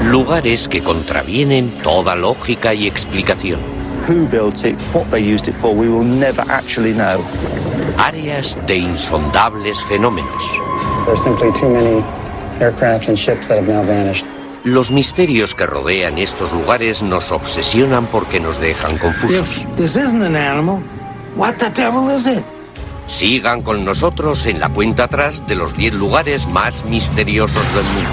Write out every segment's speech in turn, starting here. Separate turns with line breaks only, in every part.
Lugares que contravienen toda lógica y explicación.
Who built it, what they used it for, we will never actually know.
Áreas de insondables fenómenos.
There's simply too many aircraft and ships that have now vanished.
Los misterios que rodean estos lugares nos obsesionan porque nos dejan confusos.
This isn't an animal. What the devil is it?
Sigan con nosotros en la cuenta atrás de los 10 lugares más misteriosos del mundo.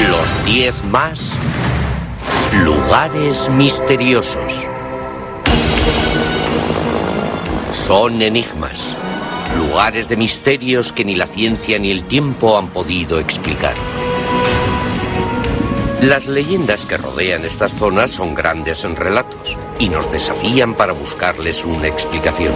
Los 10 más lugares misteriosos. Son enigmas, lugares de misterios que ni la ciencia ni el tiempo han podido explicar. Las leyendas que rodean estas zonas son grandes en relatos y nos desafían para buscarles una explicación.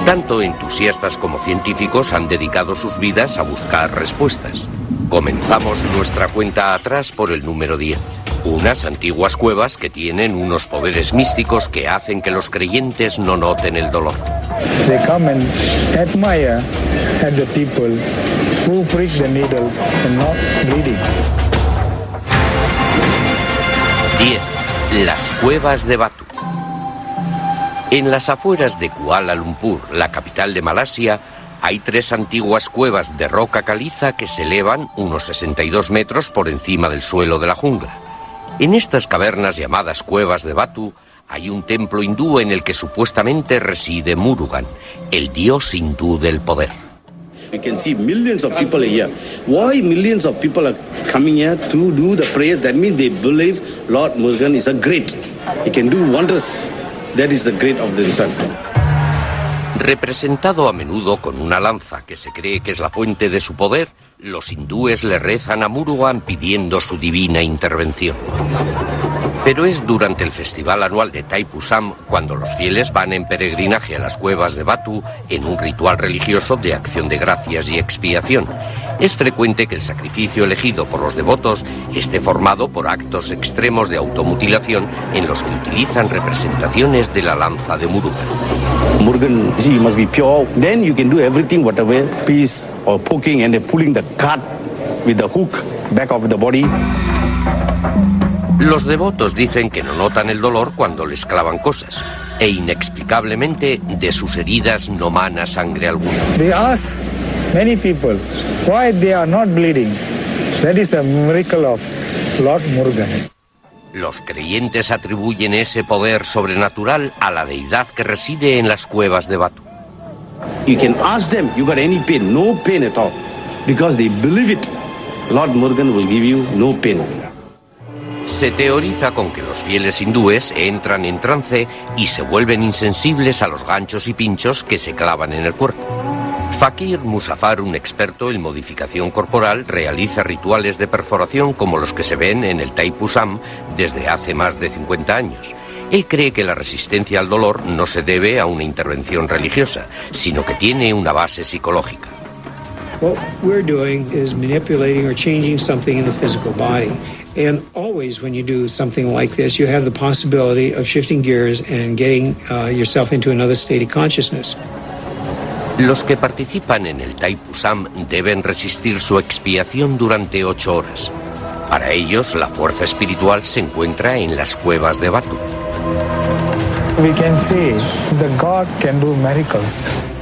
Tanto entusiastas como científicos han dedicado sus vidas a buscar respuestas. Comenzamos nuestra cuenta atrás por el número 10. Unas antiguas cuevas que tienen unos poderes místicos que hacen que los creyentes no noten el dolor.
They come and admire at the people who prick the needle and not bleeding.
10. Las cuevas de Batu. En las afueras de Kuala Lumpur, la capital de Malasia, hay 3 antiguas cuevas de roca caliza que se elevan unos 62 metros por encima del suelo de la jungla. En estas cavernas llamadas cuevas de Batu hay un templo hindú en el que supuestamente reside Murugan, el dios hindú del poder.
You can see millions of people here. Why millions of people are coming here to do the prayers? That means they believe Lord Murugan is a great. He can do wonders. That is the great of the sun.
Representado a menudo con una lanza que se cree que es la fuente de su poder, los hindúes le rezan a Murugan pidiendo su divina intervención. Pero es durante el festival anual de Thaipusam cuando los fieles van en peregrinaje a las cuevas de Batu en un ritual religioso de acción de gracias y expiación. Es frecuente que el sacrificio elegido por los devotos esté formado por actos extremos de automutilación en los que utilizan representaciones de la lanza de Murugan.
Murugan, you must be pure. Then you can do everything, whatever piece or poking and pulling the cut with the hook back of the body.
Los devotos dicen que no notan el dolor cuando les clavan cosas, e inexplicablemente de sus heridas no mana sangre alguna.
They ask many people why they are not bleeding. That is a miracle of Lord Murugan.
Los creyentes atribuyen ese poder sobrenatural a la deidad que reside en las cuevas de Batu.
You can ask them, you got any pain? No pain at all. Because they believe it. Lord Murugan will give you no pain.
Se teoriza con que los fieles hindúes entran en trance y se vuelven insensibles a los ganchos y pinchos que se clavan en el cuerpo. Fakir Musafar, un experto en modificación corporal, realiza rituales de perforación como los que se ven en el Thaipusam desde hace más de 50 años. Él cree que la resistencia al dolor no se debe a una intervención religiosa, sino que tiene una base psicológica.
What we're doing is manipulating or changing something in the physical body. And always when you do something like this, you have the possibility of shifting gears and getting yourself into another state of consciousness.
Los que participan en el Thaipusam deben resistir su expiación durante 8 horas. Para ellos, la fuerza espiritual se encuentra en las cuevas de Batu.
We can say the God can do miracles.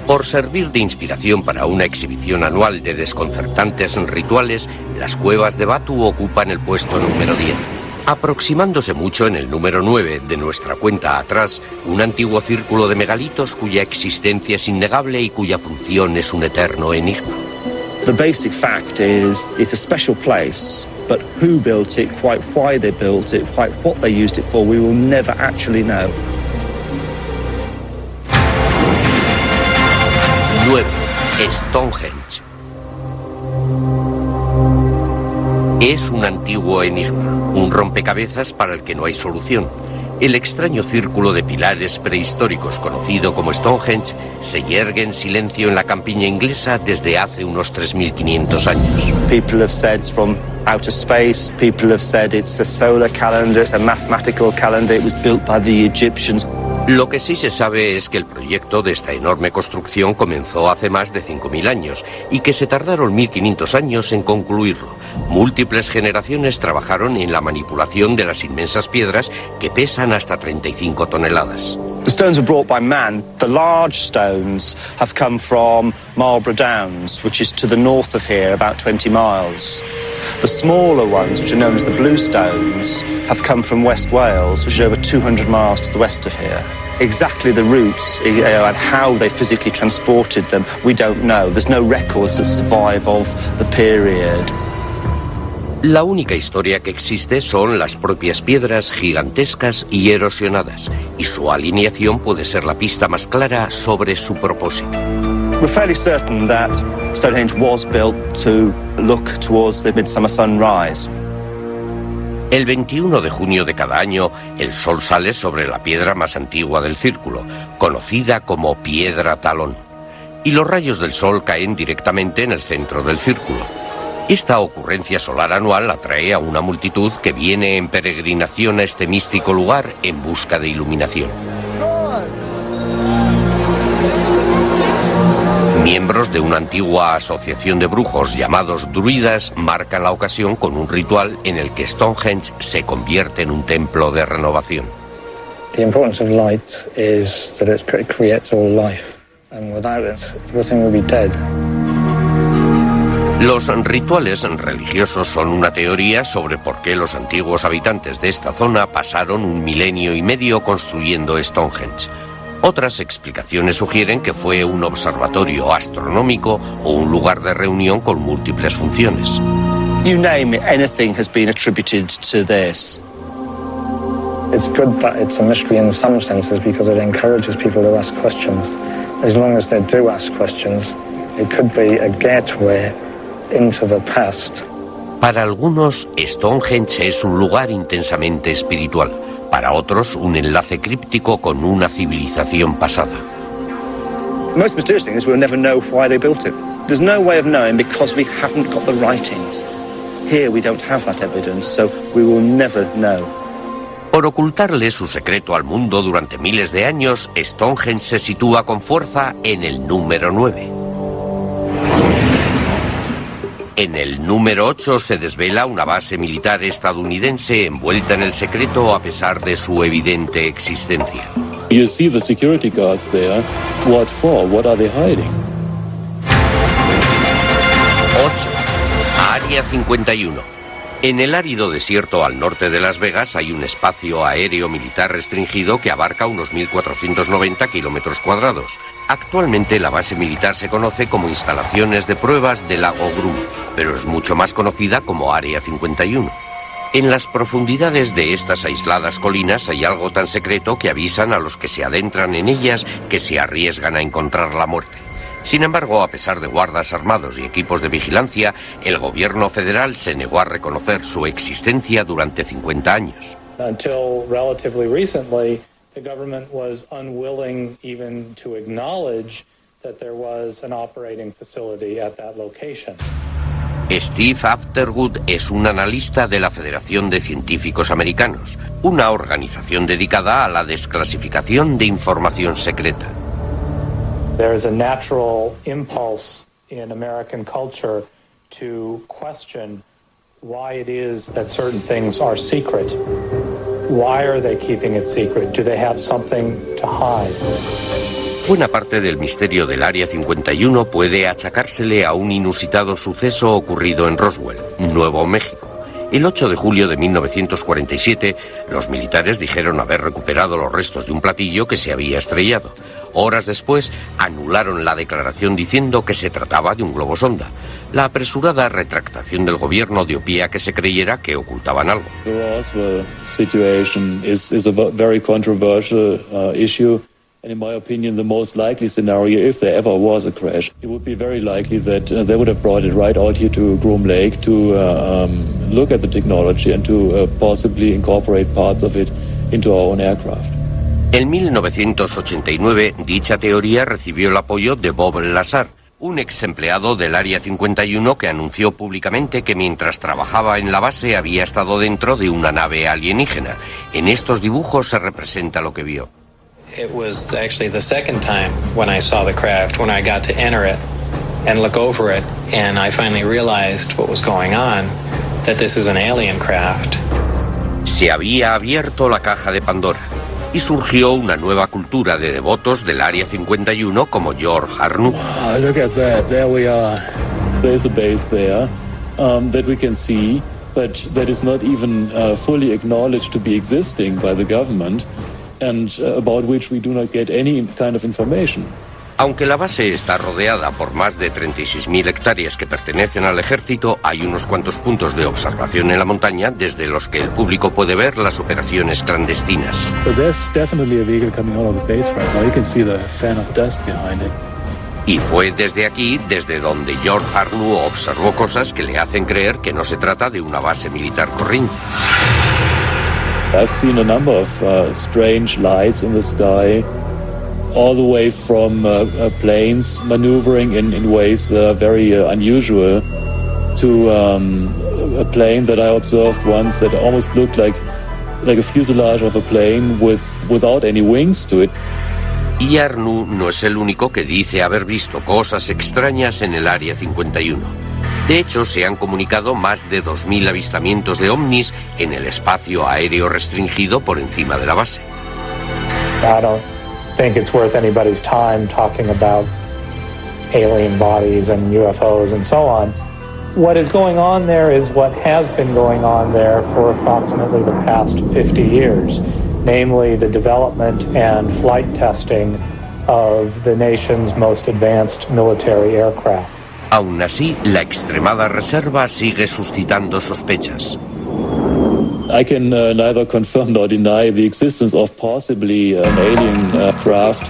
Por servir de inspiración para una exhibición anual de desconcertantes rituales, las cuevas de Batu ocupan el puesto número 10. Aproximándose mucho en el número 9 de nuestra cuenta atrás, un antiguo círculo de megalitos cuya existencia es innegable y cuya función es un eterno enigma.
The basic fact is it's a special place, but who built it, quite why they built it, quite what they used it for, we will never actually know.
9. Stonehenge. Es un antiguo enigma, un rompecabezas para el que no hay solución. El extraño círculo de pilares prehistóricos conocido como Stonehenge se yergue en silencio en la campiña inglesa desde hace unos 3.500 años.
People have said it's from outer space. People have said it's the solar calendar. It's a mathematical calendar. It was built by the Egyptians.
Lo que sí se sabe es que el proyecto de esta enorme construcción comenzó hace más de 5.000 años y que se tardaron 1.500 años en concluirlo. Múltiples generaciones trabajaron en la manipulación de las inmensas piedras que pesan hasta 35 toneladas.
The stones were brought by man. The large stones have come from Marlborough Downs, which is to the north of here, about 20 miles. The smaller ones, which are known as the blue stones, have come from West Wales, which is over 200 miles to the west of here. Exactly the routes and how they physically transported them, we don't know. There's no records that survive of the period.
La única historia que existe son las propias piedras gigantescas y erosionadas, y su alineación puede ser la pista más clara sobre su propósito.
We're fairly certain that Stonehenge was built to look towards the midsummer sunrise.
El 21 de junio de cada año, el sol sale sobre la piedra más antigua del círculo, conocida como Piedra Talón, y los rayos del sol caen directamente en el centro del círculo. Esta ocurrencia solar anual atrae a una multitud que viene en peregrinación a este místico lugar en busca de iluminación. Miembros de una antigua asociación de brujos llamados druidas marcan la ocasión con un ritual en el que Stonehenge se convierte en un templo de renovación.
The importance of light is that it creates all life, and without it, everything will be dead.
Los rituales religiosos son una teoría sobre por qué los antiguos habitantes de esta zona pasaron 1,5 milenios construyendo Stonehenge. Otras explicaciones sugieren que fue un observatorio astronómico o un lugar de reunión con múltiples funciones.
You name it, anything has been attributed to this.
It's good that it's a mystery in some senses because it encourages people to ask questions. As long as they do ask questions, it could be a gateway into the past.
Para algunos, Stonehenge es un lugar intensamente espiritual. Para otros, un enlace críptico con una civilización pasada.
The most mysterious thing is we'll never know why they built it. There's no way of knowing because we haven't got the writings. Here we don't have that evidence, so we will never know.
Por ocultarle su secreto al mundo durante miles de años, Stonehenge se sitúa con fuerza en el número 9. En el número 8 se desvela una base militar estadounidense envuelta en el secreto a pesar de su evidente existencia.
You see the security guards there. What for? What are they hiding?
8. Área 51. En el árido desierto al norte de Las Vegas hay un espacio aéreo militar restringido que abarca unos 1.490 kilómetros cuadrados. Actualmente la base militar se conoce como Instalaciones de Pruebas de Lago Grun, pero es mucho más conocida como Área 51. En las profundidades de estas aisladas colinas hay algo tan secreto que avisan a los que se adentran en ellas que se arriesgan a encontrar la muerte. Sin embargo, a pesar de guardas armados y equipos de vigilancia, el gobierno federal se negó a reconocer su existencia durante 50 años.
Until relatively recently, the government was unwilling even to acknowledge that there was an operating facility at that location.
Steve Afterwood es un analista de la Federación de Científicos Americanos, una organización dedicada a la desclasificación de información secreta.
There is a natural impulse in American culture to question why it is that certain things are secret. Why are they keeping it secret? Do they have something to hide?
Buena parte del misterio del Área 51 puede achacársele a un inusitado suceso ocurrido en Roswell, Nuevo México. El 8 de julio de 1947, los militares dijeron haber recuperado los restos de un platillo que se había estrellado. Horas después, anularon la declaración diciendo que se trataba de un globo sonda. La apresurada retractación del gobierno dio pie a que se creyera que ocultaban algo.
The Roswell situation is a very controversial issue. And in my opinion, the most likely scenario, if there ever was a crash, it would be very likely that they would have brought it right out here to Groom Lake to look at the technology and to possibly incorporate parts of it into our own aircraft.
En 1989, dicha teoría recibió el apoyo de Bob Lazar, un ex empleado del Área 51 que anunció públicamente que mientras trabajaba en la base había estado dentro de una nave alienígena. En estos dibujos se representa lo que vio.
It was actually the second time when I saw the craft, when I got to enter it and look over it, and I finally realized what was going on, that this is an alien craft.
Se había abierto la caja de Pandora y surgió una nueva cultura de devotos del Área 51 como George Arnoux.
Oh, look at that, there we are. There's a base there that we can see, but that is not even fully acknowledged to be existing by the government, and about which we do not get any kind of information.
Aunque la base está rodeada por más de 36.000 hectáreas que pertenecen al ejército, hay unos cuantos puntos de observación en la montaña desde los que el público puede ver las operaciones clandestinas.
But there's definitely a vehicle coming out of the base right now. You can see the fan of dust behind it.
Y fue desde aquí, desde donde George Arnoux observó cosas que le hacen creer que no se trata de una base militar corriente.
I've seen a number of strange lights in the sky, all the way from planes maneuvering in ways that are very unusual, to a plane that I observed once that almost looked like a fuselage of a plane without any wings to it.
Y Arnoux no es el único que dice haber visto cosas extrañas en el Área 51. De hecho, se han comunicado más de 2.000 avistamientos de ovnis en el espacio aéreo restringido por encima de la base.
I don't think it's worth anybody's time talking about alien bodies and UFOs and so on. What is going on there is what has been going on there for approximately the past 50 years, namely the development and flight testing of the nation's most advanced military aircraft.
Aún así, la extremada reserva sigue suscitando sospechas.
I can neither confirm nor deny the existence of possibly an alien craft.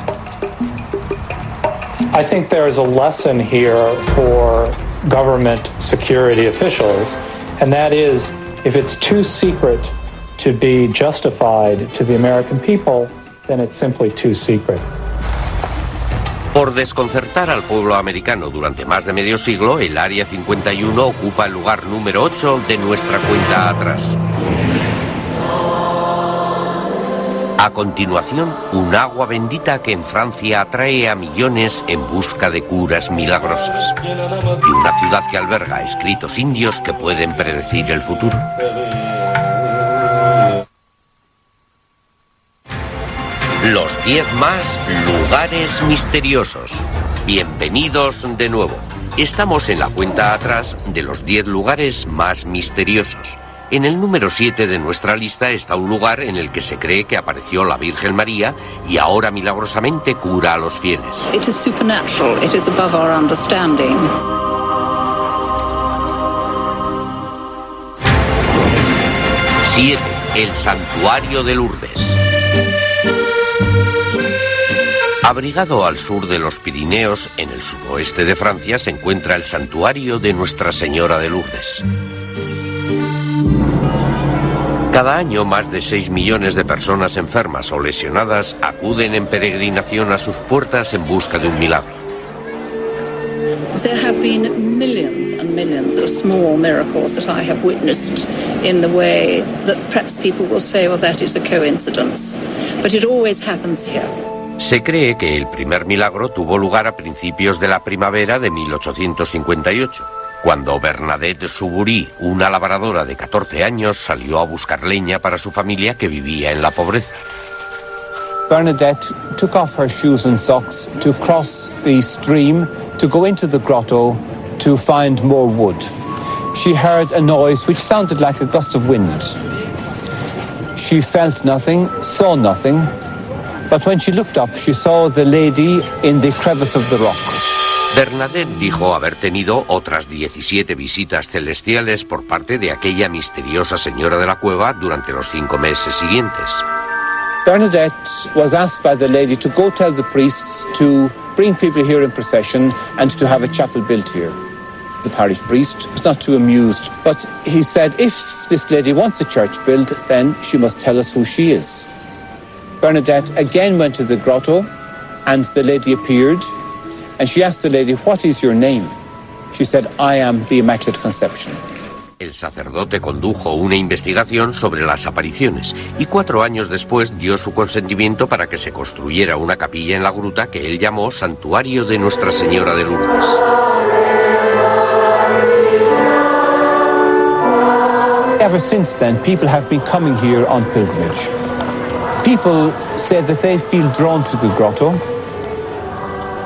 I think there is a lesson here for government security officials, and that is, if it's too secret to be justified to the American people, then it's simply too secret.
Por desconcertar al pueblo americano durante más de medio siglo, el Área 51 ocupa el lugar número 8 de nuestra cuenta atrás. A continuación, un agua bendita que en Francia atrae a millones en busca de curas milagrosas. Y una ciudad que alberga escritos indios que pueden predecir el futuro. Los 10 más lugares misteriosos. Bienvenidos de nuevo. Estamos en la cuenta atrás de los 10 lugares más misteriosos. En el número 7 de nuestra lista está un lugar en el que se cree que apareció la Virgen María y ahora milagrosamente cura a los fieles.
It is supernatural. It is above our understanding.
7. El Santuario de Lourdes. Abrigado al sur de los Pirineos, en el suroeste de Francia, se encuentra el Santuario de Nuestra Señora de Lourdes. Cada año, más de 6 millones de personas enfermas o lesionadas acuden en peregrinación a sus puertas en busca de un milagro.
There have been millions and millions of small miracles that I have witnessed in the way that perhaps people will say, well, that is a coincidence. But it always happens here.
Se cree que el primer milagro tuvo lugar a principios de la primavera de 1858, cuando Bernadette Soubury, una labradora de 14 años, salió a buscar leña para su familia que vivía en la pobreza.
Bernadette took off her shoes and socks to cross the stream to go into the grotto to find more wood. She heard a noise which sounded like a gust of wind. She felt nothing, saw nothing, but when she looked up, she saw the lady in the crevice of the rock.
Bernadette dijo haber tenido otras 17 visitas celestiales por parte de aquella misteriosa señora de la cueva durante los 5 meses siguientes.
Bernadette was asked by the lady to go tell the priests to bring people here in procession and to have a chapel built here. The parish priest was not too amused, but he said, if this lady wants a church built, then she must tell us who she is. Bernadette again went to the grotto, and the lady appeared, and she asked the lady, what is your name? She said, I am the Immaculate Conception.
El sacerdote condujo una investigación sobre las apariciones y 4 años después dio su consentimiento para que se construyera una capilla en la gruta que él llamó Santuario de Nuestra Señora de Lourdes.
Ever since then, people have been coming here on pilgrimage. People say that they feel drawn to the grotto.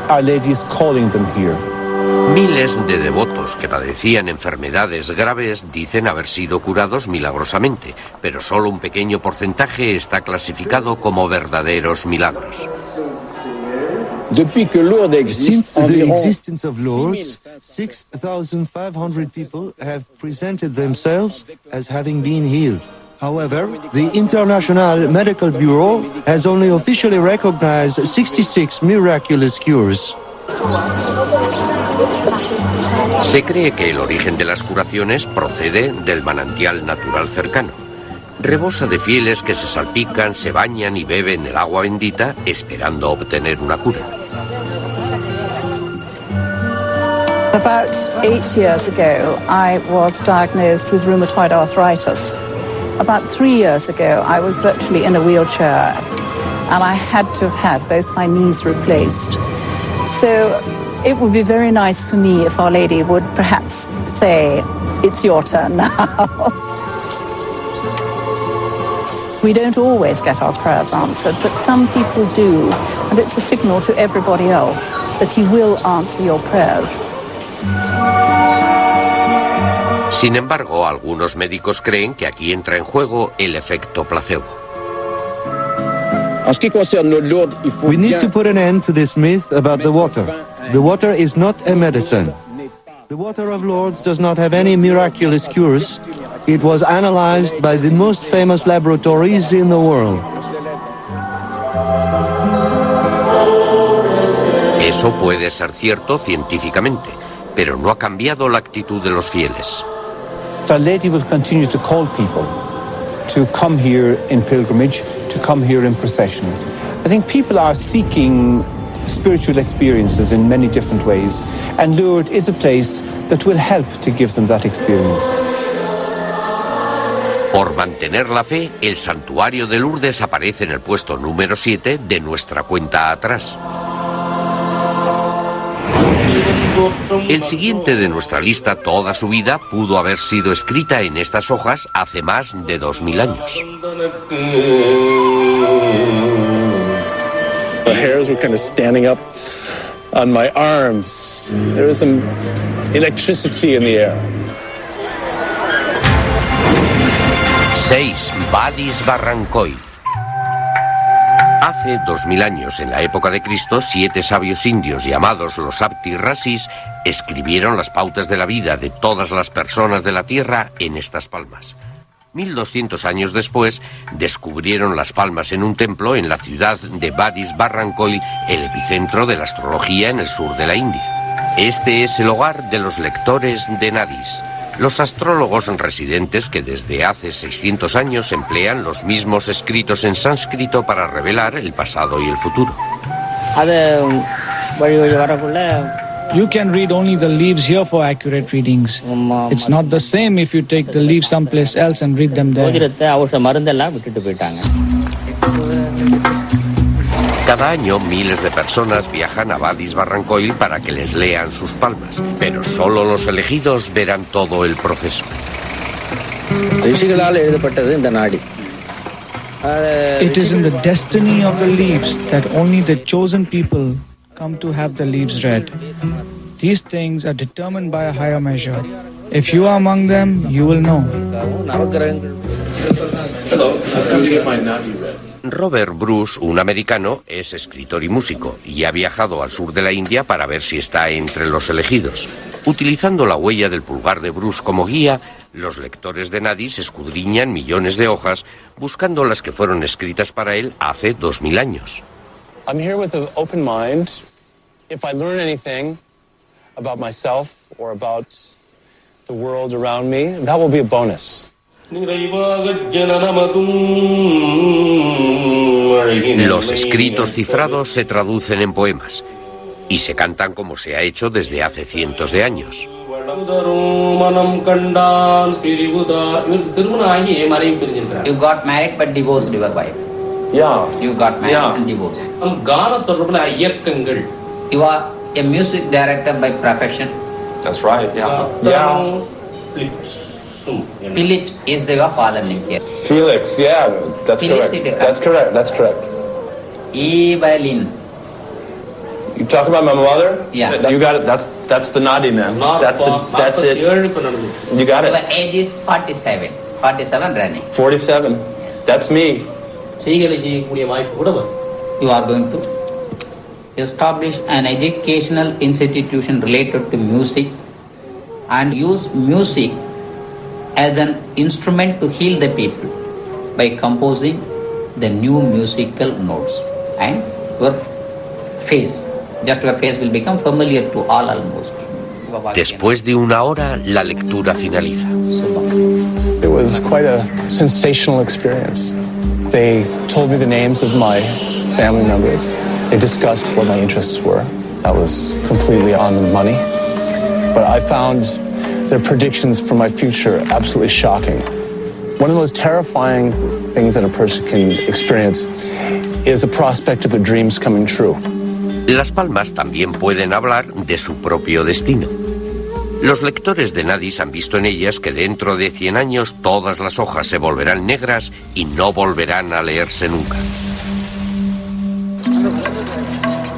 Our Lady is calling them here.
Miles de devotos que padecían enfermedades graves dicen haber sido curados milagrosamente, pero solo un pequeño porcentaje está clasificado como verdaderos milagros.
Since the existence of Lourdes, 6,500 people have presented themselves as having been healed. However, the International Medical Bureau has only officially recognized 66 miraculous cures.
Se cree que el origen de las curaciones procede del manantial natural cercano. Rebosa de fieles que se salpican, se bañan y beben el agua bendita esperando obtener una cura.
About 8 years ago, I was diagnosed with rheumatoid arthritis. About 3 years ago, I was virtually in a wheelchair, and I had to have had both my knees replaced. So it would be very nice for me if Our Lady would perhaps say, it's your turn now. We don't always get our prayers answered, but some people do, and it's a signal to everybody else that He will answer your prayers.
Sin embargo, algunos médicos creen que aquí entra en juego el efecto placebo.
We need to put an end to this myth about the water. The water is not a medicine. The water of Lourdes does not have any miraculous cures. It was analyzed by the most famous laboratories in the world.
Eso puede ser cierto científicamente, pero no ha cambiado la actitud de los fieles.
Our Lady will continue to call people to come here in pilgrimage, to come here in procession. I think people are seeking spiritual experiences in many different ways, and Lourdes is a place that will help to give them that experience.
Por mantener la fe, el santuario de Lourdes aparece en el puesto número 7 de nuestra cuenta atrás. El siguiente de nuestra lista, toda su vida, pudo haber sido escrita en estas hojas hace más de 2000 años.
The hairs were kind of standing up on my arms. There was some electricity in the air.
6. Vadis Barrancoy. Hace 2000 años, en la época de Cristo, 7 sabios indios llamados los Apti Rasis escribieron las pautas de la vida de todas las personas de la tierra en estas palmas. 1200 años después, descubrieron las palmas en un templo en la ciudad de Vadis Barrancoy, el epicentro de la astrología en el sur de la India. Este es el hogar de los lectores de Nadis, los astrólogos residentes que desde hace 600 años emplean los mismos escritos en sánscrito para revelar el pasado y el futuro.
You can read only the leaves here for accurate readings. It's not the same if you take the leaves someplace else and read them there.
Cada año miles de personas viajan a Vadis Barrancoy para que les lean sus palmas, pero solo los elegidos verán todo el proceso.
It is in the destiny of the leaves that only the chosen people come to have the leaves read. These things are determined by a higher measure. If you are among them, you will know.
Robert Bruce, un americano, es escritor y músico, y ha viajado al sur de la India para ver si está entre los elegidos. Utilizando la huella del pulgar de Bruce como guía, los lectores de Nadis escudriñan millones de hojas, buscando las que fueron escritas para él hace 2000 años.
I'm here with an open mind. If I learn anything about myself
or about the world around me, that will be a bonus.
Los escritos cifrados se traducen en poemas y se cantan como se ha hecho desde hace cientos de años.
You got married but divorced your wife.
Yeah.
You got married and divorced. You are a music director by profession.
That's right. Yeah.
Phillips is your father name here.
Felix, yeah, that's
Phillips
correct. That's correct. That's correct.
Evelyn.
You talk about my mother?
Yeah.
You got it. That's the naughty man. That's it. You got it.
Your age is 47. 47 running.
47. That's me.
You are going to establish an educational institution related to music and use music as an instrument to heal the people by composing the new musical notes. And your face will become familiar to all almost.
Después de una hora, la lectura finaliza.
It was quite a sensational experience. They told me the names of my family members. They discussed what my interests were. That was completely on the money. But I found their predictions for my future absolutely shocking. One of the most terrifying things that a person can experience is the prospect of their dreams coming true.
Las palmas también pueden hablar de su propio destino. Los lectores de Nadis han visto en ellas que dentro de 100 años todas las hojas se volverán negras y no volverán a leerse nunca.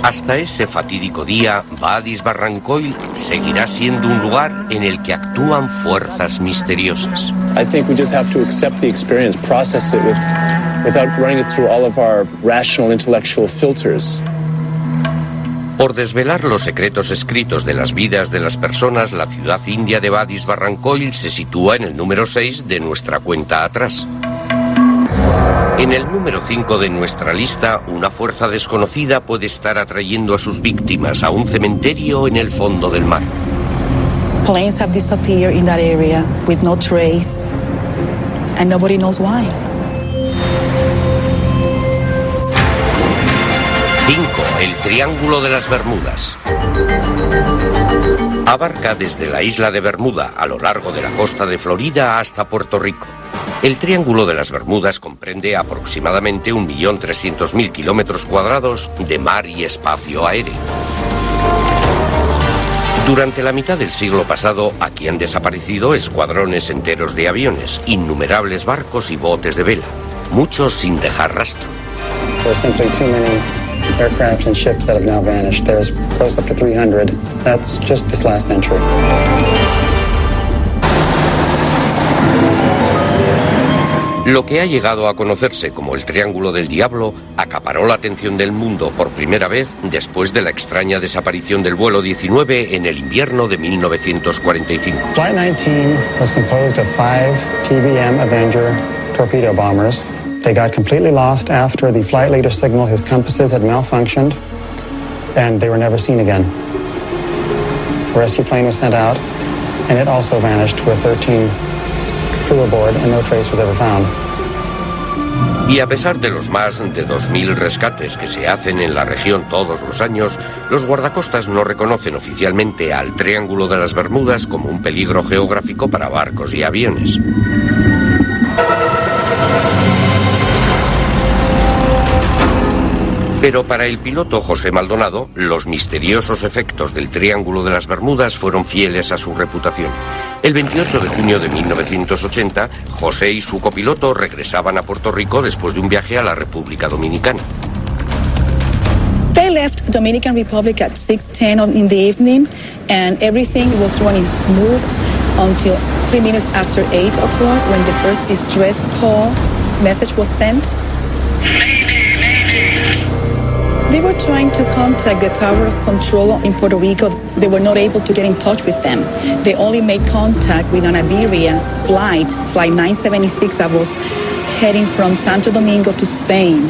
Hasta ese fatídico día, Vadis Barrancoil seguirá siendo un lugar en el que actúan fuerzas misteriosas.
I think we just have to accept the experience, process it without running it through all of our rational intellectual filters.
Por desvelar los secretos escritos de las vidas de las personas, la ciudad india de Vadis Barrancoil se sitúa en el número 6 de nuestra cuenta atrás. En el número 5 de nuestra lista, una fuerza desconocida puede estar atrayendo a sus víctimas a un cementerio en el fondo del mar.
Planes have disappeared in that area with no trace, and nobody knows why.
5. El Triángulo de las Bermudas. Abarca desde la isla de Bermuda a lo largo de la costa de Florida hasta Puerto Rico. El Triángulo de las Bermudas comprende aproximadamente 1.300.000 kilómetros cuadrados de mar y espacio aéreo. Durante la mitad del siglo pasado, aquí han desaparecido escuadrones enteros de aviones, innumerables barcos y botes de vela, muchos sin dejar rastro.
Aircraft and ships that have now vanished. There's close up to 300. That's just this last century.
Lo que ha llegado a conocerse como el Triángulo del Diablo acaparó la atención del mundo por primera vez después de la extraña desaparición del vuelo 19 en el invierno de 1945.
Flight 19 was composed of 5 TBM Avenger torpedo bombers. They got completely lost after the flight leader signaled his compasses had malfunctioned, and they were never seen again. A rescue plane was sent out, and it also vanished with 13 crew aboard, and no trace was ever found.
Y a pesar de los más de 2.000 rescates que se hacen en la región todos los años, los guardacostas no reconocen oficialmente al Triángulo de las Bermudas como un peligro geográfico para barcos y aviones. Pero para el piloto José Maldonado, los misteriosos efectos del Triángulo de las Bermudas fueron fieles a su reputación. El 28 de junio de 1980, José y su copiloto regresaban a Puerto Rico después de un viaje a la República Dominicana.
They left Dominican Republic at 6:10 in the evening, and everything was running smooth until 3 minutes after 8 o'clock when the first distress call message was sent. They were trying to contact the Tower of Control in Puerto Rico. They were not able to get in touch with them. They only made contact with an Iberia flight 976 that was heading from Santo Domingo to Spain.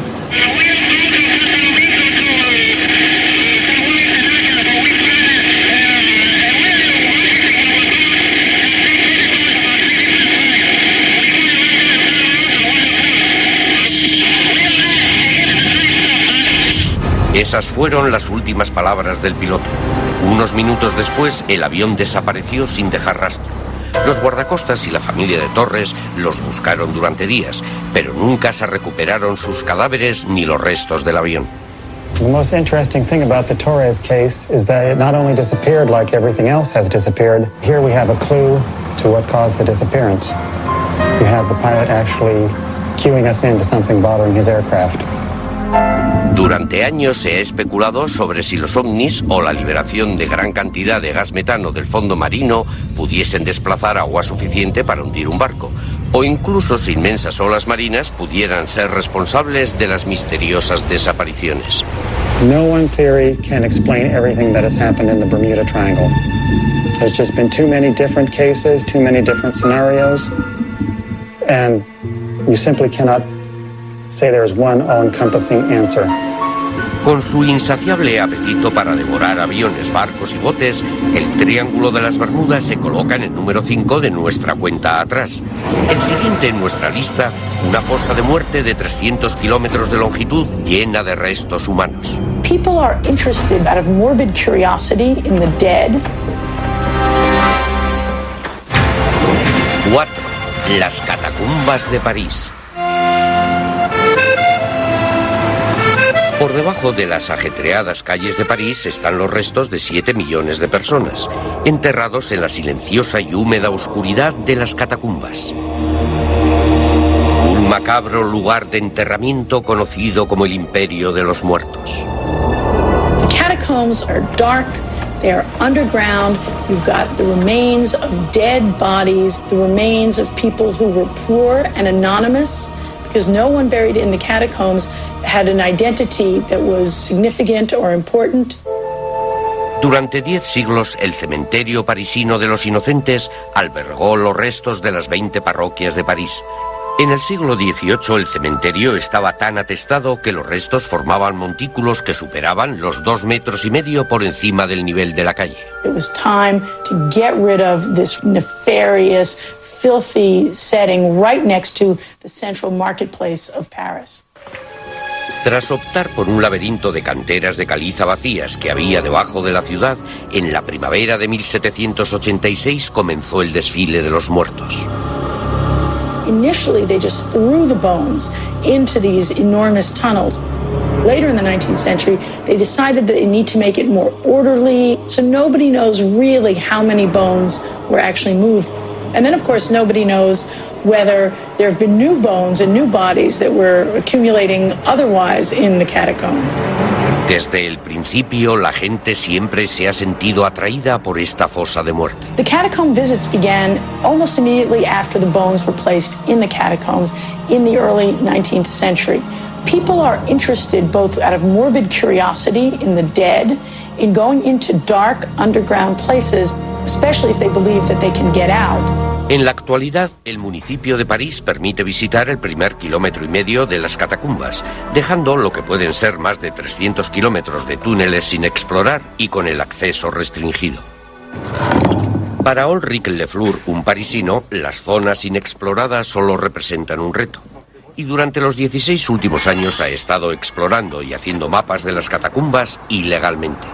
Esas fueron las últimas palabras del piloto. Unos minutos después, el avión desapareció sin dejar rastro. Los guardacostas y la familia de Torres los buscaron durante días, pero nunca se recuperaron sus cadáveres ni los restos del avión.
The most interesting thing about the Torres case is that it not only disappeared like everything else has disappeared, here we have a clue to what caused the disappearance. You have the pilot actually cueing us into something bothering his aircraft.
Durante años se ha especulado sobre si los ovnis o la liberación de gran cantidad de gas metano del fondo marino pudiesen desplazar agua suficiente para hundir un barco, o incluso si inmensas olas marinas pudieran ser responsables de las misteriosas desapariciones.
No one theory can explain everything that has happened in the Bermuda Triangle. There's just been too many different cases, too many different scenarios, and you simply cannot say there is one all-encompassing answer.
Con su insaciable apetito para devorar aviones, barcos y botes, el Triángulo de las Bermudas se coloca en el número 5 de nuestra cuenta atrás. El siguiente en nuestra lista, una fosa de muerte de 300 kilómetros de longitud llena de restos humanos.
People are interested out of morbid curiosity in the dead.
4. Las catacumbas de París. Por debajo de las ajetreadas calles de París están los restos de 7 millones de personas, enterrados en la silenciosa y húmeda oscuridad de las catacumbas. Un macabro lugar de enterramiento conocido como el Imperio de los Muertos.
The catacombs are dark, they are underground, you've got the remains of dead bodies, the remains of people who were poor and anonymous, because no one buried in the catacombs had an identity that was significant or important.
Durante 10 siglos, el cementerio parisino de los inocentes albergó los restos de las 20 parroquias de París. En el siglo XVIII, el cementerio estaba tan atestado que los restos formaban montículos que superaban los 2,5 metros por encima del nivel de la calle.
It was time to get rid of this nefarious, filthy setting right next to the central marketplace of Paris.
Tras optar por un laberinto de canteras de caliza vacías que había debajo de la ciudad, en la primavera de 1786 comenzó el desfile de los muertos.
Initially, they just threw the bones into these enormous tunnels. Later in the 19th century, they decided that they need to make it more orderly, so nobody knows really how many bones were actually moved. And then, of course, nobody knows whether there have been new bones and new bodies that were accumulating otherwise in the catacombs.
Desde el principio, la gente siempre se ha sentido atraída por esta fosa de muerte.
The catacomb visits began almost immediately after the bones were placed in the catacombs in the early 19th century. People are interested both out of morbid curiosity in the dead, in going into dark underground places, especially if they believe that they can get out.
En la actualidad, el municipio de París permite visitar el primer 1,5 kilómetros de las catacumbas, dejando lo que pueden ser más de 300 kilómetros de túneles sin explorar y con el acceso restringido. Para Ulrich Lefleur, un parisino, las zonas inexploradas solo representan un reto. Y durante los 16 últimos años ha estado explorando y haciendo mapas de las catacumbas ilegalmente.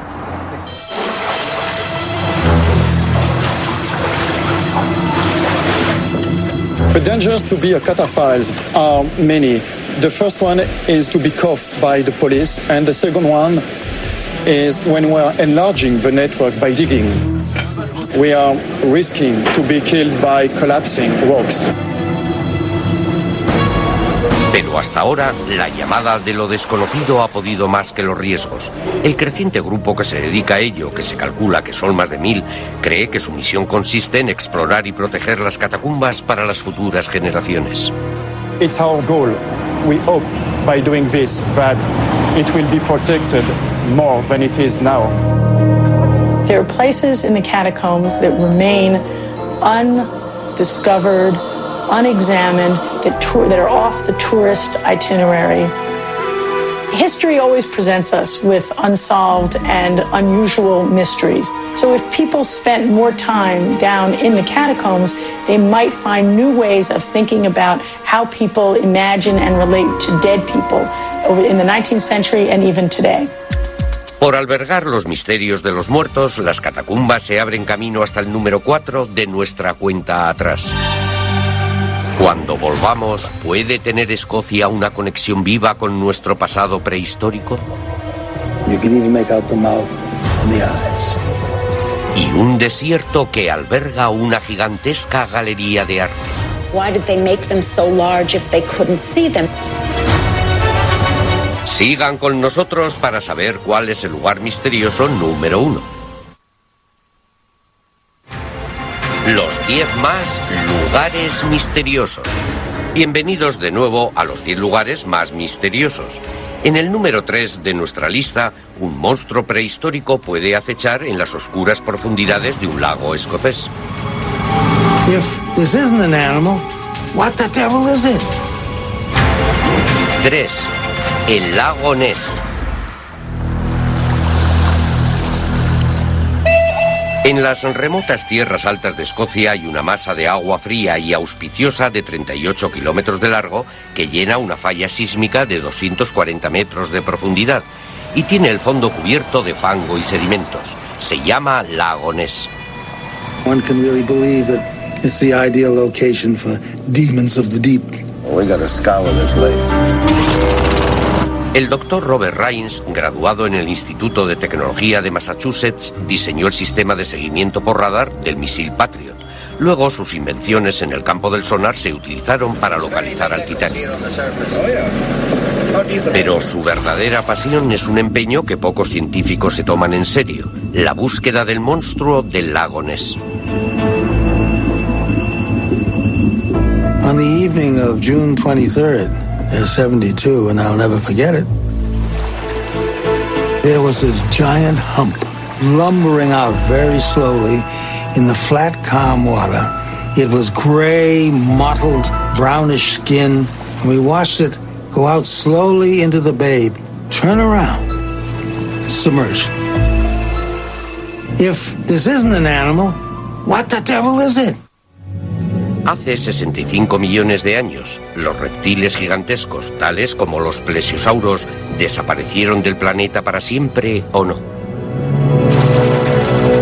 The dangers to be a cataphile are many. The first one is to be caught by the police, and the second one is when we are enlarging the network by digging. We are risking to be killed by collapsing rocks.
Pero hasta ahora, la llamada de lo desconocido ha podido más que los riesgos. El creciente grupo que se dedica a ello, que se calcula que son más de 1.000, cree que su misión consiste en explorar y proteger las catacumbas para las futuras generaciones.
It's our goal. We hope by doing this that it will be protected more than it is now.
There are places in the catacombs that remain undiscovered, unexamined, that are off the tourist itinerary. History always presents us with unsolved and unusual mysteries. So if people spent more time down in the catacombs, they might find new ways of thinking about how people imagine and relate to dead people in the 19th century and even today.
Por albergar los misterios de los muertos, las catacumbas se abren camino hasta el número 4 de nuestra cuenta atrás. Cuando volvamos, ¿puede tener Escocia una conexión viva con nuestro pasado prehistórico?
You can even make out the mouth and the eyes.
Y un desierto que alberga una gigantesca galería de arte.
Why did they make them so large if they couldn't see them?
Sigan con nosotros para saber cuál es el lugar misterioso número 1. Los 10 más lugares misteriosos. Bienvenidos de nuevo a los 10 lugares más misteriosos. En el número 3 de nuestra lista, un monstruo prehistórico puede acechar en las oscuras profundidades de un lago escocés.
If this isn't an animal, what the devil is it?
3. El lago Ness. En las remotas tierras altas de Escocia hay una masa de agua fría y auspiciosa de 38 kilómetros de largo que llena una falla sísmica de 240 metros de profundidad y tiene el fondo cubierto de fango y sedimentos. Se llama lago Ness.
One can really believe that it's the ideal location for demons of the deep.
Well, we gotta scour this lake.
El doctor Robert Rains, graduado en el Instituto de Tecnología de Massachusetts, diseñó el sistema de seguimiento por radar del misil Patriot. Luego, sus invenciones en el campo del sonar se utilizaron para localizar al Titanic. Pero su verdadera pasión es un empeño que pocos científicos se toman en serio: la búsqueda del monstruo del lago Ness.
On the evening of June 23rd, 72, and I'll never forget it, there was this giant hump lumbering out very slowly in the flat, calm water. It was gray, mottled, brownish skin, and we watched it go out slowly into the bay, turn around, submerged. If this isn't an animal, what the devil is it?
Hace 65 millones de años, los reptiles gigantescos, tales como los plesiosauros, ¿desaparecieron del planeta para siempre o no?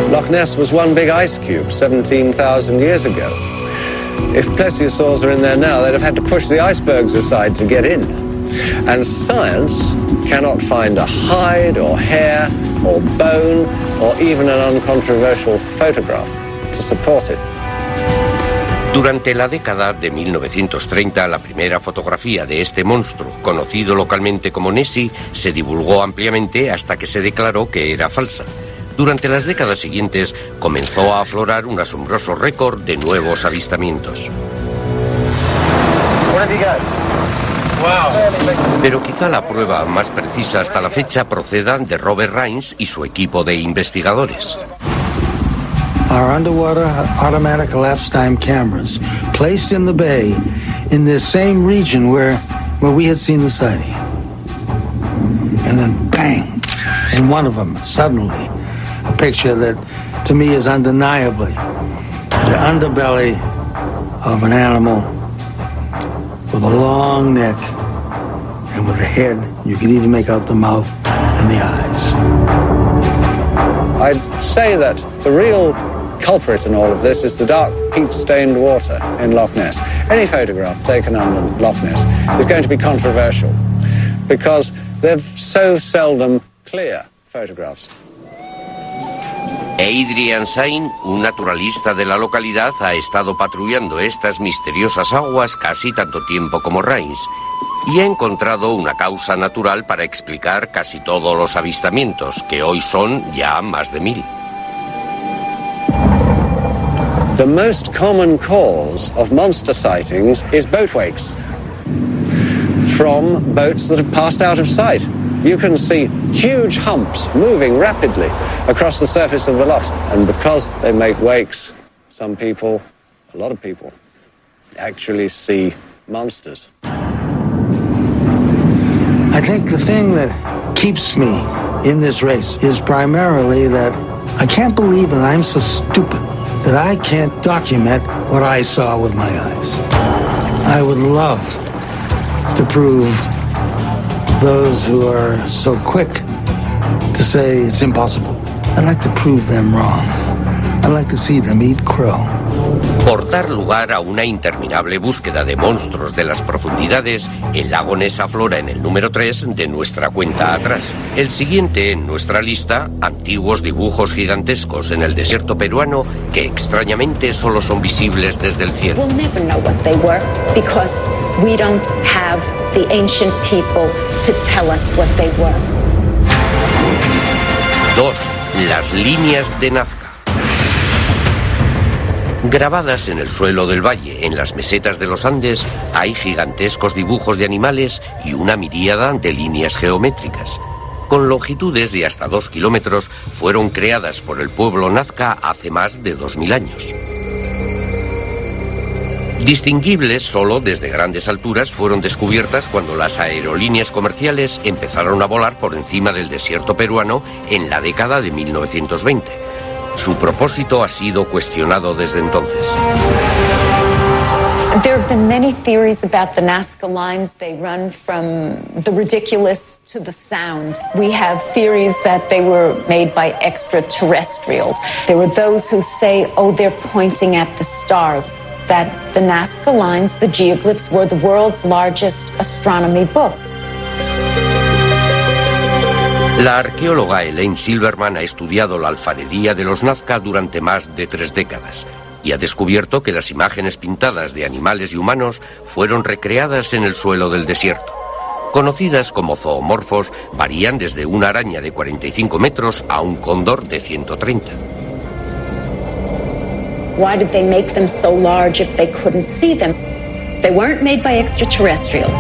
Loch Ness was one big ice cube 17,000 years ago. If plesiosaurs are in there now, they'd have had to push the icebergs aside to get in. And science cannot find a hide or hair or bone or even an uncontroversial photograph to support it.
Durante la década de 1930, la primera fotografía de este monstruo, conocido localmente como Nessie, se divulgó ampliamente hasta que se declaró que era falsa. Durante las décadas siguientes, comenzó a aflorar un asombroso récord de nuevos avistamientos. Pero quizá la prueba más precisa hasta la fecha proceda de Robert Rains y su equipo de investigadores.
Our underwater automatic elapsed time cameras placed in the bay in the same region where we had seen the sighting. And then bang, in one of them, suddenly, a picture that to me is undeniably the underbelly of an animal with a long neck and with a head. You could even make out the mouth and the eyes.
I'd say that the real culprit in all of this is the dark peat-stained water in Loch Ness. Any photograph taken under Loch Ness is going to be controversial because they're so seldom clear photographs.
Adrian Sain, un naturalista de la localidad, ha estado patrullando estas misteriosas aguas casi tanto tiempo como Rains y ha encontrado una causa natural para explicar casi todos los avistamientos, que hoy son ya más de 1000.
The most common cause of monster sightings is boat wakes from boats that have passed out of sight. You can see huge humps moving rapidly across the surface of the lochs, and because they make wakes, some people, a lot of people, actually see monsters.
I I think the thing that keeps me in this race is primarily that I can't believe that I'm so stupid that I can't document what I saw with my eyes. I would love to prove those who are so quick to say it's impossible. I'd like to prove them wrong. I'd like to see them eat crow.
Por dar lugar a una interminable búsqueda de monstruos de las profundidades, el lago Ness aflora en el número 3 de nuestra cuenta atrás. El siguiente en nuestra lista, antiguos dibujos gigantescos en el desierto peruano que extrañamente solo son visibles desde el cielo.
We'll never know what they were because we don't have the ancient people to tell us what they were.
2. Las líneas de Nazca. Grabadas en el suelo del valle, en las mesetas de los Andes, hay gigantescos dibujos de animales y una miríada de líneas geométricas. Con longitudes de hasta 2 kilómetros, fueron creadas por el pueblo Nazca hace más de 2000 años. Distinguibles solo desde grandes alturas, fueron descubiertas cuando las aerolíneas comerciales empezaron a volar por encima del desierto peruano en la década de 1920. Su propósito ha sido cuestionado desde entonces.
There have been many theories about the Nazca lines. They run from the ridiculous to the sound. We have theories that they were made by extraterrestrials. There were those who say, oh, they're pointing at the stars. That the Nazca lines, the geoglyphs, were the world's largest astronomy book.
La arqueóloga Elaine Silverman ha estudiado la alfarería de los Nazca durante más de 3 décadas y ha descubierto que las imágenes pintadas de animales y humanos fueron recreadas en el suelo del desierto. Conocidas como zoomorfos, varían desde una araña de 45 metros a un cóndor de 130.
Why did they make them so large if they couldn't see them? They weren't made by extraterrestrials.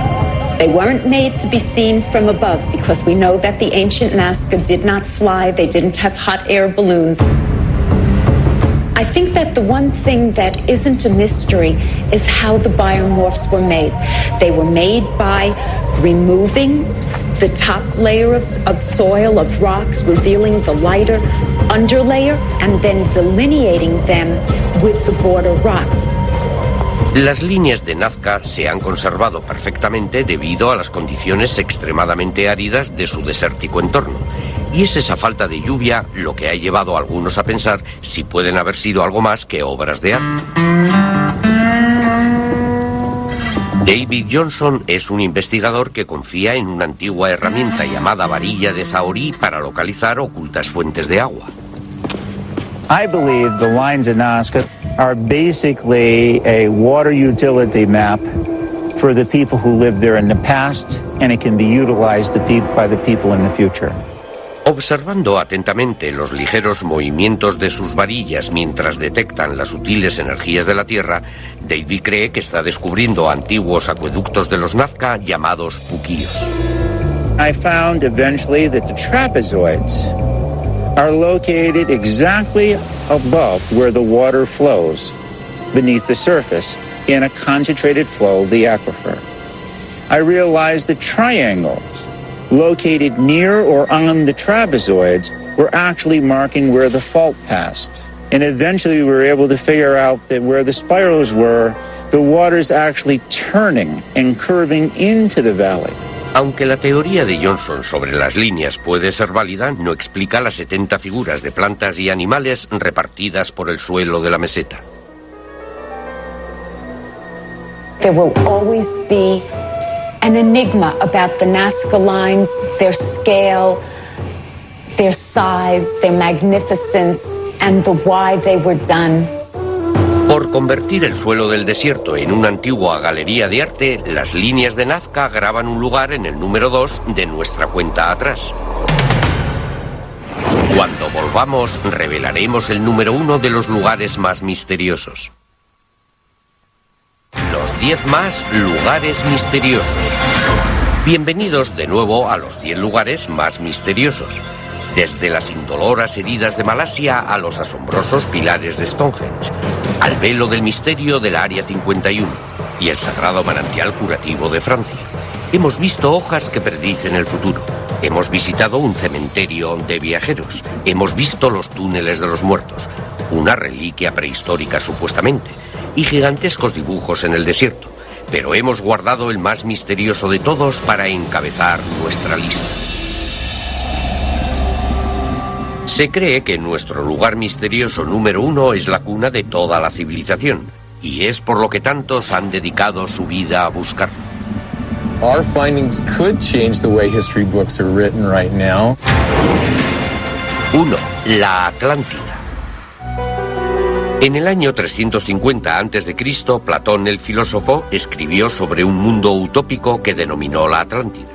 They weren't made to be seen from above because we know that the ancient Nazca did not fly. They didn't have hot air balloons. I think that the one thing that isn't a mystery is how the biomorphs were made. They were made by removing the top layer of soil, of rocks, revealing the lighter underlayer, and then delineating them with the border rocks.
Las líneas de Nazca se han conservado perfectamente debido a las condiciones extremadamente áridas de su desértico entorno. Y es esa falta de lluvia lo que ha llevado a algunos a pensar si pueden haber sido algo más que obras de arte. David Johnson es un investigador que confía en una antigua herramienta llamada varilla de Zahorí para localizar ocultas fuentes de agua.
I believe the lines of Nazca are basically a water utility map for the people who lived there in the past, and it can be utilized by the people in the future.
Observando atentamente los ligeros movimientos de sus varillas mientras detectan las sutiles energías de la Tierra, David cree que está descubriendo antiguos acueductos de los Nazca llamados puquíos.
I found eventually that the trapezoids are located exactly above where the water flows beneath the surface in a concentrated flow of the aquifer. I realized the triangles located near or on the trapezoids were actually marking where the fault passed. And eventually we were able to figure out that where the spirals were, the water's actually turning and curving into the valley.
Aunque la teoría de Johnson sobre las líneas puede ser válida, no explica las 70 figuras de plantas y animales repartidas por el suelo de la meseta.
There will always be an enigma about the Nazca lines, their scale, their size, their magnificence, and the why they were done.
Por convertir el suelo del desierto en una antigua galería de arte, las líneas de Nazca graban un lugar en el número 2 de nuestra cuenta atrás. Cuando volvamos, revelaremos el número 1 de los lugares más misteriosos. Los 10 más lugares misteriosos. Bienvenidos de nuevo a los 10 lugares más misteriosos. Desde las indoloras heridas de Malasia a los asombrosos pilares de Stonehenge, al velo del misterio del Área 51 y el sagrado manantial curativo de Francia. Hemos visto hojas que predicen el futuro. Hemos visitado un cementerio de viajeros. Hemos visto los túneles de los muertos, una reliquia prehistórica supuestamente, y gigantescos dibujos en el desierto. Pero hemos guardado el más misterioso de todos para encabezar nuestra lista. Se cree que nuestro lugar misterioso número 1 es la cuna de toda la civilización, y es por lo que tantos han dedicado su vida a buscarlo.
Our findings could change the way history books are written right now.
1. La Atlántida. En el año 350 a.C., Platón el filósofo escribió sobre un mundo utópico que denominó la Atlántida.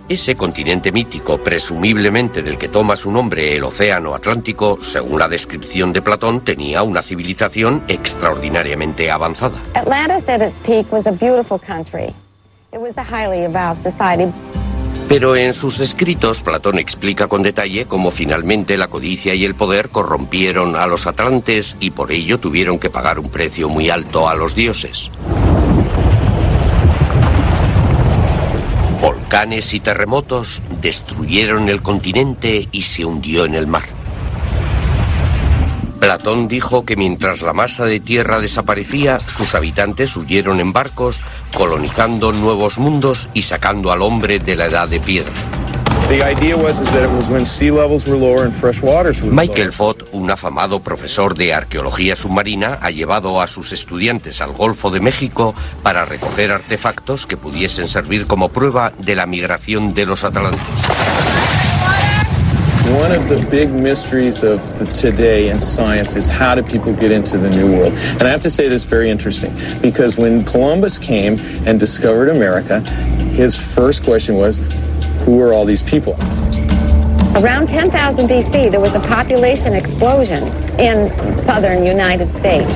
Ese continente mítico, presumiblemente del que toma su nombre el Océano Atlántico, según la descripción de Platón, tenía una civilización extraordinariamente avanzada.
Atlantis at its peak was a beautiful country. It was a highly evolved society.
Pero en sus escritos, Platón explica con detalle cómo finalmente la codicia y el poder corrompieron a los atlantes y por ello tuvieron que pagar un precio muy alto a los dioses. Volcanes y terremotos destruyeron el continente y se hundió en el mar. Platón dijo que mientras la masa de tierra desaparecía, sus habitantes huyeron en barcos, colonizando nuevos mundos y sacando al hombre de la edad de piedra. Michael Fott, un afamado profesor de arqueología submarina, ha llevado a sus estudiantes al Golfo de México para recoger artefactos que pudiesen servir como prueba de la migración de los atlantes.
One of the big mysteries of today in science is how do people get into the New World? And I have to say this is very interesting, because when Columbus came and discovered America, his first question was, who are all these people?
Around 10,000 BC, there was a population explosion in southern United States.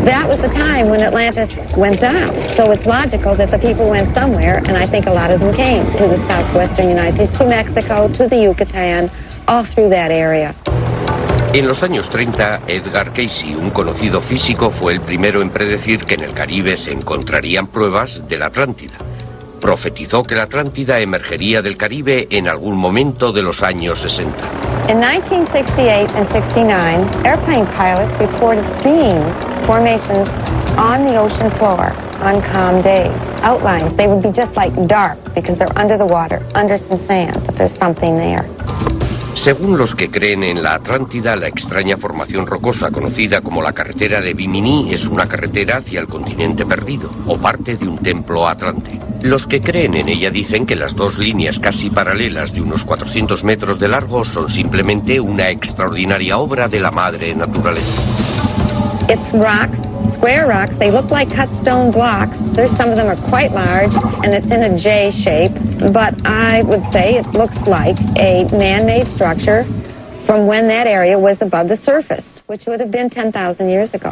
That was the time when Atlantis went down. So it's logical that the people went somewhere, and I think a lot of them came to the southwestern United States, to Mexico, to the Yucatan, all through that area.
En los años 30, Edgar Cayce, un conocido físico, fue el primero en predecir que en el Caribe se encontrarían pruebas de la Atlántida. Profetizó que la Atlántida emergería del Caribe en algún momento de los años 60.
In 1968 and 69, airplane pilots reported seeing formations on the ocean floor on calm days. Outlines, they would be just like dark because they're under the water, under some sand, but there's something there.
Según los que creen en la Atlántida, la extraña formación rocosa conocida como la carretera de Bimini es una carretera hacia el continente perdido, o parte de un templo atlante. Los que creen en ella dicen que las dos líneas casi paralelas de unos 400 metros de largo son simplemente una extraordinaria obra de la madre naturaleza.
It's rocks, square rocks. They look like cut stone blocks. There's some of them are quite large, and it's in a J shape. But I would say it looks like a man-made structure from when that area was above the surface, which would have been 10,000 years ago.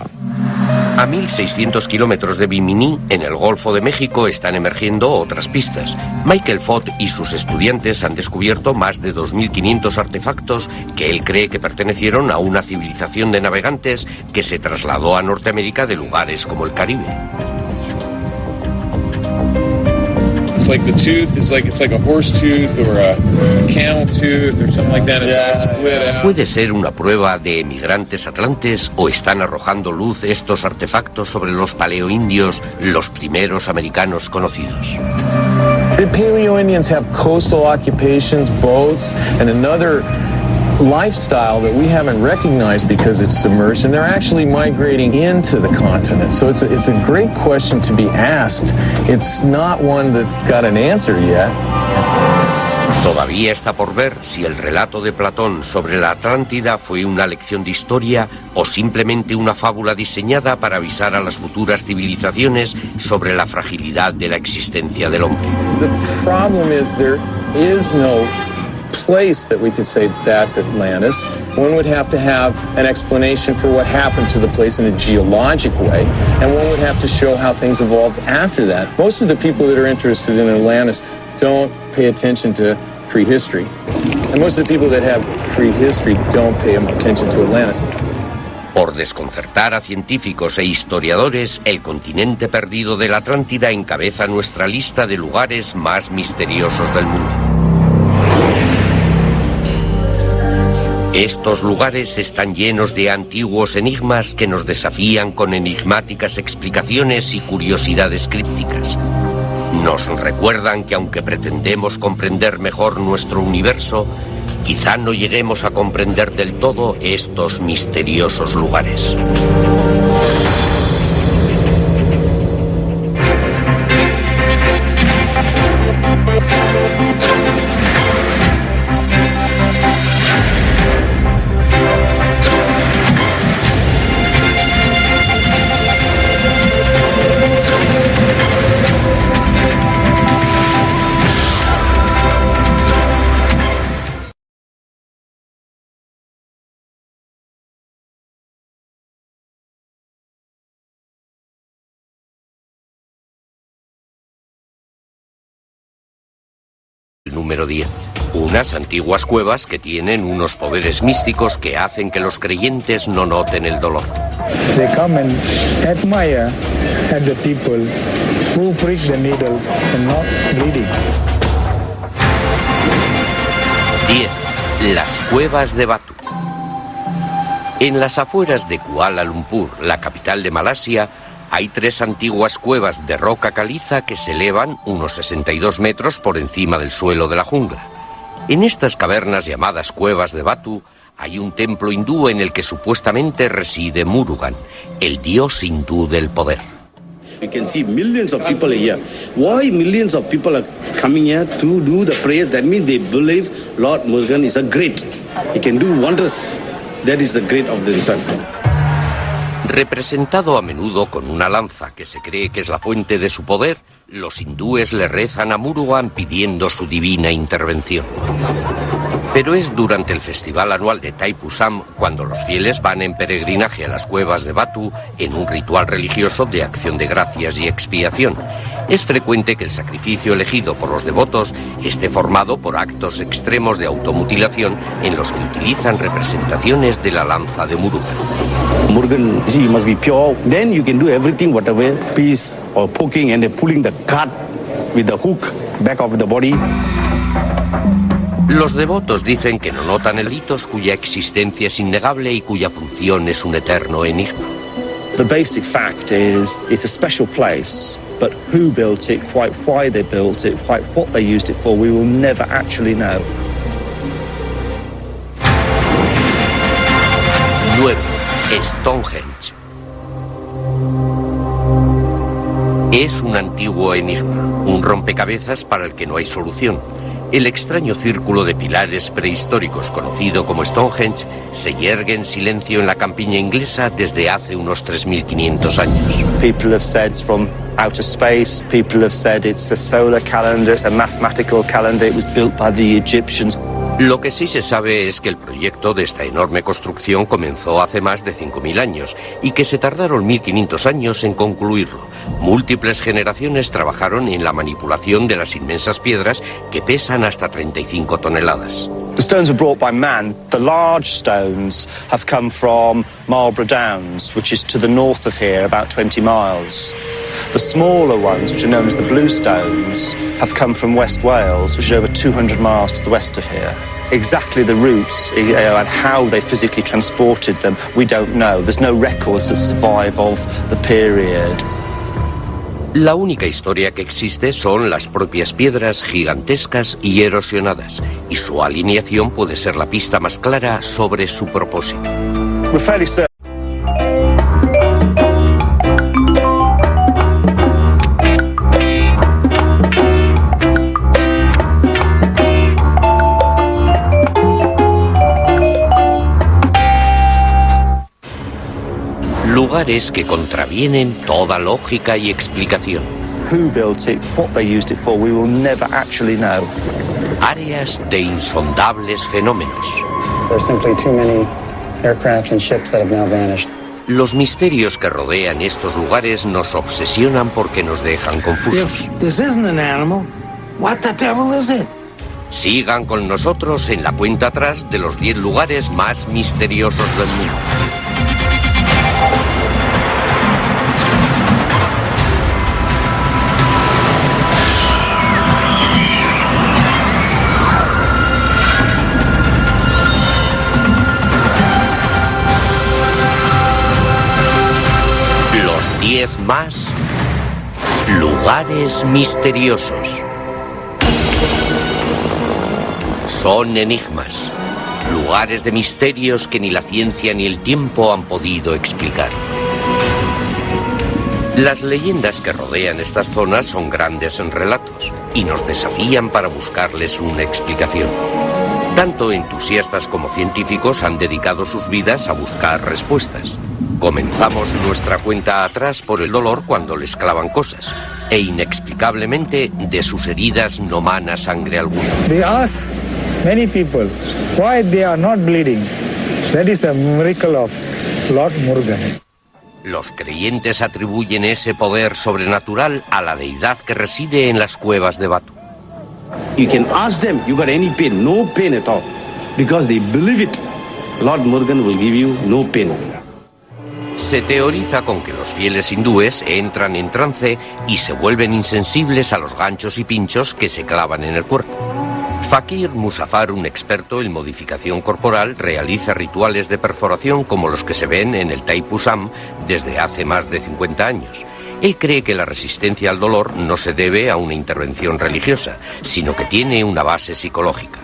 A 1.600 kilómetros de Bimini, en el Golfo de México, están emergiendo otras pistas. Michael Fott y sus estudiantes han descubierto más de 2.500 artefactos que él cree que pertenecieron a una civilización de navegantes que se trasladó a Norteamérica de lugares como el Caribe.
It's like the tooth is like, it's like a horse tooth or a camel tooth or something like that. It's all split out.
¿Puede ser una prueba de emigrantes atlantes o están arrojando luz estos artefactos sobre los paleoindios, los primeros americanos conocidos?
The Paleo-Indians have coastal occupations, boats, and another lifestyle that we haven't recognized because it's submerged, and they're actually migrating into the continent. So it's a great question to be asked. It's not one that's got an answer yet.
Todavía está por ver si el relato de Platón sobre la Atlántida fue una lección de historia o simplemente una fábula diseñada para avisar a las futuras civilizaciones sobre la fragilidad de la existencia del hombre.
The problem is there is no place that we could say that's Atlantis. One would have to have an explanation for what happened to the place in a geologic way, and one would have to show how things evolved after that. Most of the people that are interested in Atlantis don't pay attention to prehistory, and most of the people that have prehistory don't pay attention to Atlantis.
Por desconcertar a científicos e historiadores, el continente perdido de la Atlántida encabeza nuestra lista de lugares más misteriosos del mundo. Estos lugares están llenos de antiguos enigmas que nos desafían con enigmáticas explicaciones y curiosidades crípticas. Nos recuerdan que aunque pretendemos comprender mejor nuestro universo, quizá no lleguemos a comprender del todo estos misteriosos lugares. Número 10. Unas antiguas cuevas que tienen unos poderes místicos que hacen que los creyentes no noten el dolor.
They come and admire at the people who prick the needle and not bleeding.
10. Las cuevas de Batu. En las afueras de Kuala Lumpur, la capital de Malasia, hay 3 antiguas cuevas de roca caliza que se elevan unos 62 metros por encima del suelo de la jungla. En estas cavernas llamadas cuevas de Batu hay un templo hindú en el que supuestamente reside Murugan, el dios hindú del poder.
You can see millions of people here. Why millions of people are coming here to do the prayers? That means they believe Lord Murugan is a great. He can do wonders. That is the great of the sun.
Representado a menudo con una lanza que se cree que es la fuente de su poder, los hindúes le rezan a Murugan pidiendo su divina intervención. Pero es durante el festival anual de Thaipusam cuando los fieles van en peregrinaje a las cuevas de Batu en un ritual religioso de acción de gracias y expiación. Es frecuente que el sacrificio elegido por los devotos esté formado por actos extremos de automutilación en los que utilizan representaciones de la lanza de Murugan.
Murugan, you must be pure. Then you can do everything, whatever piece or poking and pulling the cut with the hook back of the body.
Los devotos dicen que no notan elitos cuya existencia es innegable y cuya función es un eterno enigma.
The basic fact is it's a special place, but who built it, quite why they built it, quite what they used it for, we will never actually know.
9. Stonehenge. Es un antiguo enigma, un rompecabezas para el que no hay solución. El extraño círculo de pilares prehistóricos conocido como Stonehenge se yergue en silencio en la campiña inglesa desde hace unos 3.500 años.
People have said it's from outer space, people have said it's the solar calendar, it's a mathematical calendar, it was built by the Egyptians.
Lo que sí se sabe es que el proyecto de esta enorme construcción comenzó hace más de 5.000 años y que se tardaron 1.500 años en concluirlo. Múltiples generaciones trabajaron en la manipulación de las inmensas piedras que pesan hasta 35 toneladas.
The stones were brought by man. The large stones have come from Marlborough Downs, which is to the north of here, about 20 miles. The smaller ones, which are known as the blue stones, have come from West Wales, which is over 200 miles to the west of here. Exactly the routes and how they physically transported them, we don't know. There's no records that survive of the period.
La única historia que existe son las propias piedras gigantescas y erosionadas, y su alineación puede ser la pista más clara sobre su propósito.
We're fairly certain.
Lugares que contravienen toda lógica y explicación.
Who built it, what they used it for, we will never actually know.
Áreas de insondables fenómenos.
There's simply too many aircraft and ships that have now vanished.
Los misterios que rodean estos lugares nos obsesionan porque nos dejan confusos.
This isn't an animal. What the devil is it?
Sigan con nosotros en la cuenta atrás de los 10 lugares más misteriosos del mundo. más lugares misteriosos. Son enigmas, lugares de misterios que ni la ciencia ni el tiempo han podido explicar. Las leyendas que rodean estas zonas son grandes relatos y nos desafían para buscarles una explicación. Tanto entusiastas como científicos han dedicado sus vidas a buscar respuestas. Comenzamos nuestra cuenta atrás por el dolor cuando les clavan cosas, e inexplicablemente de sus heridas no mana sangre alguna.
They ask many people why they are not bleeding. That is the miracle of Lord Murugan.
Los creyentes atribuyen ese poder sobrenatural a la deidad que reside en las cuevas de Batu.
You can ask them, you got any pain? No pain at all. Because they believe it. Lord Murugan will give you no pain.
Se teoriza con que los fieles hindúes entran en trance y se vuelven insensibles a los ganchos y pinchos que se clavan en el cuerpo. Fakir Musafar, un experto en modificación corporal, realiza rituales de perforación como los que se ven en el Thaipusam desde hace más de 50 años. Él cree que la resistencia al dolor no se debe a una intervención religiosa, sino que tiene una base psicológica.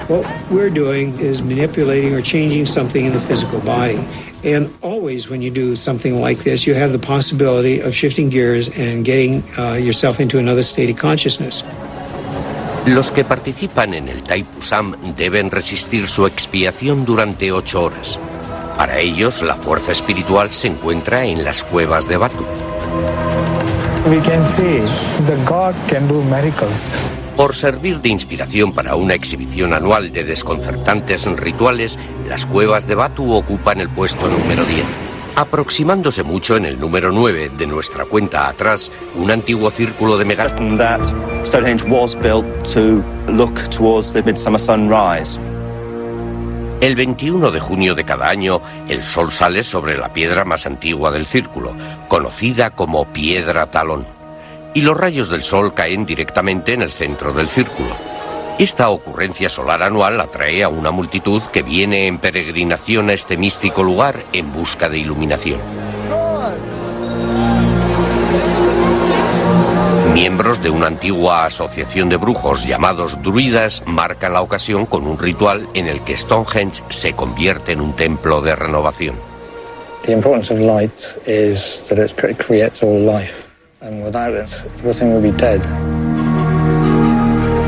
What we're doing is manipulating or changing something in the physical body. And always when you do something like this, you have the possibility of shifting gears and getting yourself into another state of consciousness.
Los que participan en el Thaipusam deben resistir su expiación durante 8 horas. Para ellos, la fuerza espiritual se encuentra en las cuevas de Batu.
We can see the God can do miracles.
Por servir de inspiración para una exhibición anual de desconcertantes rituales, las cuevas de Batu ocupan el puesto número 10. Aproximándose mucho en el número 9 de nuestra cuenta atrás, un antiguo círculo de megálitos.
That Stonehenge was built to look towards the midsummer sunrise.
El 21 de junio de cada año, el sol sale sobre la piedra más antigua del círculo, conocida como Piedra Talón, y los rayos del sol caen directamente en el centro del círculo. Esta ocurrencia solar anual atrae a una multitud que viene en peregrinación a este místico lugar en busca de iluminación. Miembros de una antigua asociación de brujos llamados druidas marcan la ocasión con un ritual en el que Stonehenge se convierte en un templo de renovación.
The importance of light is that it creates all life, and without it, everything will be dead.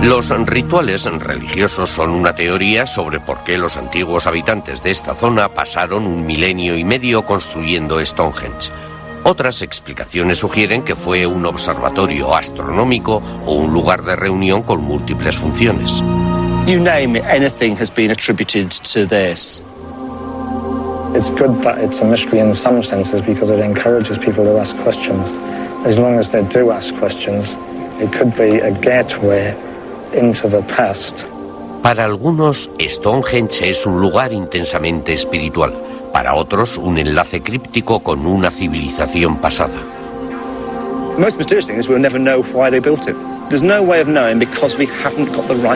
Los rituales religiosos son una teoría sobre por qué los antiguos habitantes de esta zona pasaron 1,5 milenios construyendo Stonehenge. Otras explicaciones sugieren que fue un observatorio astronómico o un lugar de reunión con múltiples funciones.
You name it, anything has been attributed to this.
It's good that it's a mystery in some senses because it encourages people to ask questions. As long as they do ask questions, it could be a gateway into the past.
Para algunos, Stonehenge es un lugar intensamente espiritual. Para otros, un enlace críptico con una civilización pasada.
The most mysterious thing is we'll never know why they built it. There's no way of knowing because we haven't got the right